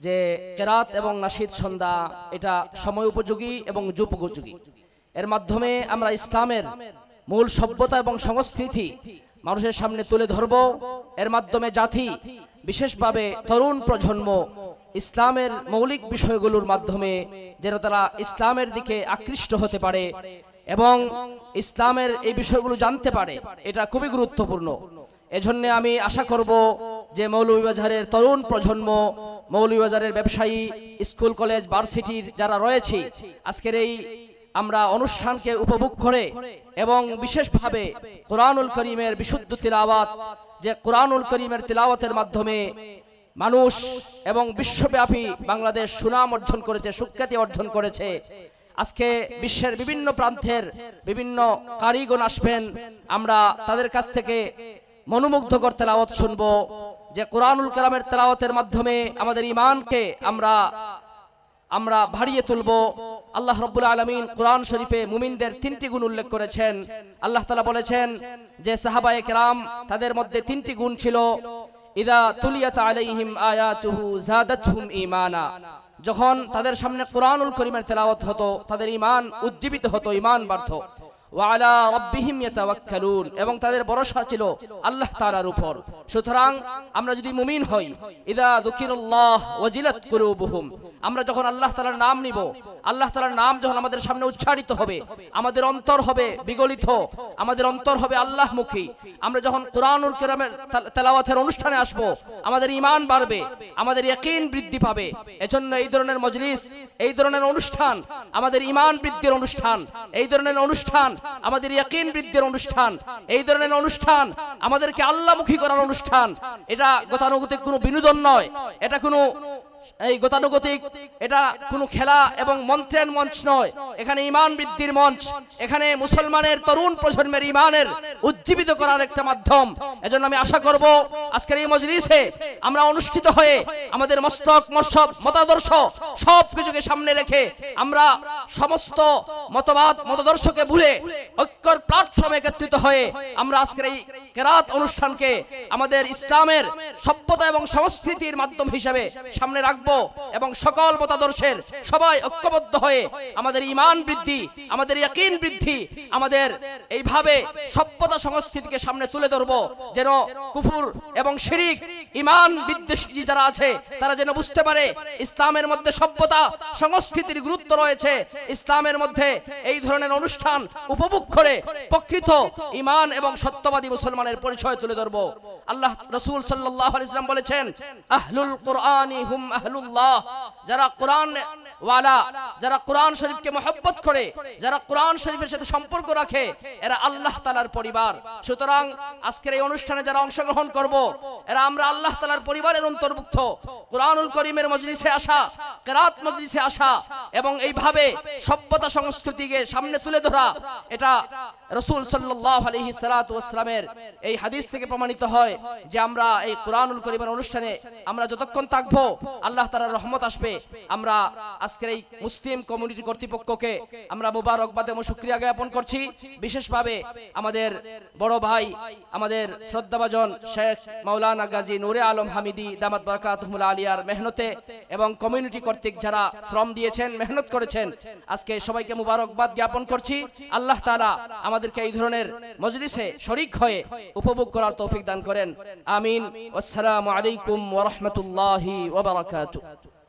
যে কেরাত এবং নাশিদ সন্ধ্যা এটা সময় উপযোগী এবং যুগোপযোগী। এর মাধ্যমে আমরা ইসলামের মূল সভ্যতা এবং সংস্কৃতি মানুষের সামনে তুলে ধরব। এর মাধ্যমে জাতি, বিশেষভাবে তরুণ প্রজন্ম, ইসলামের মৌলিক বিষয়গুলোর মাধ্যমে যেন তারা ইসলামের দিকে আকৃষ্ট হতে পারে এবং ইসলামের এই বিষয়গুলো জানতে পারে, এটা খুবই গুরুত্বপূর্ণ। এজন্য আমি আশা করব যে মৌলভীবাজারের তরুণ প্রজন্ম, মৌলভীবাজারের ব্যবসায়ী, স্কুল কলেজ ভার্সিটির যারা রয়েছে, আজকের এই আমরা অনুষ্ঠানকে উপভোগ করে এবং বিশেষভাবে কোরআনুল করিমের বিশুদ্ধ তিলাওয়াত, যে কোরআনুল করিমের তিলাওয়াতের মাধ্যমে মানুষ এবং বিশ্বব্যাপী বাংলাদেশ সুনাম অর্জন করেছে, সুখ্যাতি অর্জন করেছে। আজকে বিশ্বের বিভিন্ন প্রান্তের বিভিন্ন কারিগণ আসবেন, আমরা তাদের কাছ থেকে মনোমুগ্ধকর তেলাওয়াত শুনবো, যে কোরআনুল কালামের তেলাওয়াতের মাধ্যমে আমাদের ঈমানকে আমরা বাড়িয়ে তুলবো। আল্লাহ রাব্বুল আলামিন কোরআন শরীফে মুমিনদের 3টি গুণ উল্লেখ করেছেন। আল্লাহ তাআলা বলেছেন যে সাহাবায়ে কেরাম, তাদের মধ্যে 3টি গুণ ছিল, ইদা তুলিয়াত আলাইহিম আয়াতুহু যাদাতহুম ঈমানা, যখন তাদের সামনে কোরআনুল কারীমের তেলাওয়াত হতো তাদের ঈমান উজ্জীবিত হতো, ঈমান বাড়তো। ওয়া আলা রাব্বিহিম ইয়াতাওয়াক্কালুন, এবং তাদের ভরসা ছিল আল্লাহ তাআলার উপর। সুতরাং আমরা যদি মুমিন হই, ইদা যুকিরাল্লাহ ওয়াজিলাত কুলুবুহুম, আমরা যখন আল্লাহ তাআলার নাম নিব, আল্লাহ তাআলার নাম যখন আমাদের সামনে উচ্চারিত হবে, আমাদের অন্তর হবে বিগলিত, আমাদের অন্তর হবে আল্লাহমুখী। আমরা যখন কোরআনুল কারীমের তেলাওয়াতের অনুষ্ঠানে আসব, আমাদের ঈমান বাড়বে, আমাদের ইয়াকিন বৃদ্ধি পাবে। এজন্য এই ধরনের মজলিস, এই ধরনের অনুষ্ঠান আমাদের ঈমান বৃদ্ধির অনুষ্ঠান, এই ধরনের অনুষ্ঠান আমাদের ইয়াকিন বৃদ্ধির অনুষ্ঠান, এই ধরনের অনুষ্ঠান আমাদেরকে আল্লাহমুখী করার অনুষ্ঠান। এটা গতানুগতিক কোনো বিনোদন নয়, এটা কোনো গতানুগতিক, এটা কোনো খেলা এবং মন্ত্রের মঞ্চ নয়, এখানে ঈমান বৃদ্ধির মঞ্চ, এখানে মুসলমানের তরুণ প্রজন্মের ঈমানের উজ্জীবিত করার একটা মাধ্যম। এজন্য আমি আশা করব আজকের এই মজলিসে আমরা অনুষ্ঠিত হয়ে আমাদের মস্তক, মসব, মতাদর্শ সব কিছুকে সামনে রেখে আমরা সমস্ত মতবাদ, মতাদর্শকে ভুলে ঐক্যর প্ল্যাটফর্মে একত্রিত হয়ে আমরা আজকের এই কেরাত অনুষ্ঠানকে আমাদের ইসলামের সভ্যতা এবং সংস্কৃতির মাধ্যম হিসেবে সামনে রাখবো এবং সকল মতাদর্শের সবাই ঐক্যবদ্ধ হয়ে আমাদের ঈমান বৃদ্ধি, আমাদের ইয়াকিন বৃদ্ধি, আমাদের এইভাবে সভ্যতা সংস্কৃতিকে সামনে তুলে ধরবো, যেন কুফর এবং শিরিক, ঈমান বিদ্বেষী যারা আছে তারা যেন বুঝতে পারে ইসলামের মধ্যে সভ্যতা সংস্কৃতির গুরুত্ব রয়েছে। ইসলামের মধ্যে এই ধরনের অনুষ্ঠান উপভোগ করে প্রকৃত ঈমান এবং সত্যবাদী মুসলমানের পরিচয় তুলে ধরবো। আল্লাহ রাসূল সাল্লাল্লাহু আলাইহি ওয়াসাল্লাম বলেছেন, আহলুল কুরআনি হুম আহলুল্লাহ, যারা কোরআন ওয়ালা, যারা কোরআন শরীফকে মহব্বত করে, যারা কোরআন শরীফের সাথে সম্পর্ক রাখে, এরা আল্লাহ তাআলার পরিবার। সুতরাং আজকের এই অনুষ্ঠানে যারা অংশগ্রহণ করব, এরা আমরা আল্লাহ তাআলার পরিবারের অন্তর্ভুক্ত। কোরআনুল কারীমের মজলিসে আসা, কেরাত মজলিসে আসা এবং এইভাবে সভ্যতা সংস্কৃতিকে সামনে তুলে ধরা, এটা রাসূল সাল্লাল্লাহু আলাইহি সাল্লাতু ওয়াসসালামের এই হাদিস থেকে প্রমাণিত হয় যে আমরা এই কোরআনুল কারীমের অনুষ্ঠানে আমরা যতক্ষণ থাকবো আল্লাহ তাআলার রহমত আসবে। আমরা আজকের এই মুসলিম কমিউনিটি কর্তৃপক্ষকে আমরা মুবারকবাদ এবং শুকরিয়া জ্ঞাপন করছি। বিশেষভাবে আমাদের বড় ভাই, আমাদের শ্রদ্ধাভাজন শেখ মাওলানা গাজী নূরে আলম হামিদি দামাত বারাকাতুহুল আলিয়ার মেহনতে এবং কমিউনিটি কর্তৃক যারা শ্রম দিয়েছেন, মেহনত করেছেন, আজকে সবাইকে মুবারকবাদ জ্ঞাপন করছি। আল্লাহ তাআলা আমাদেরকে এই ধরনের মজলিসে শরীক হয়ে উপভোগ করার তৌফিক দান করেন। আমিন। আসসালামু আলাইকুম ওয়া রাহমাতুল্লাহি ওয়া বারাকাতুহু।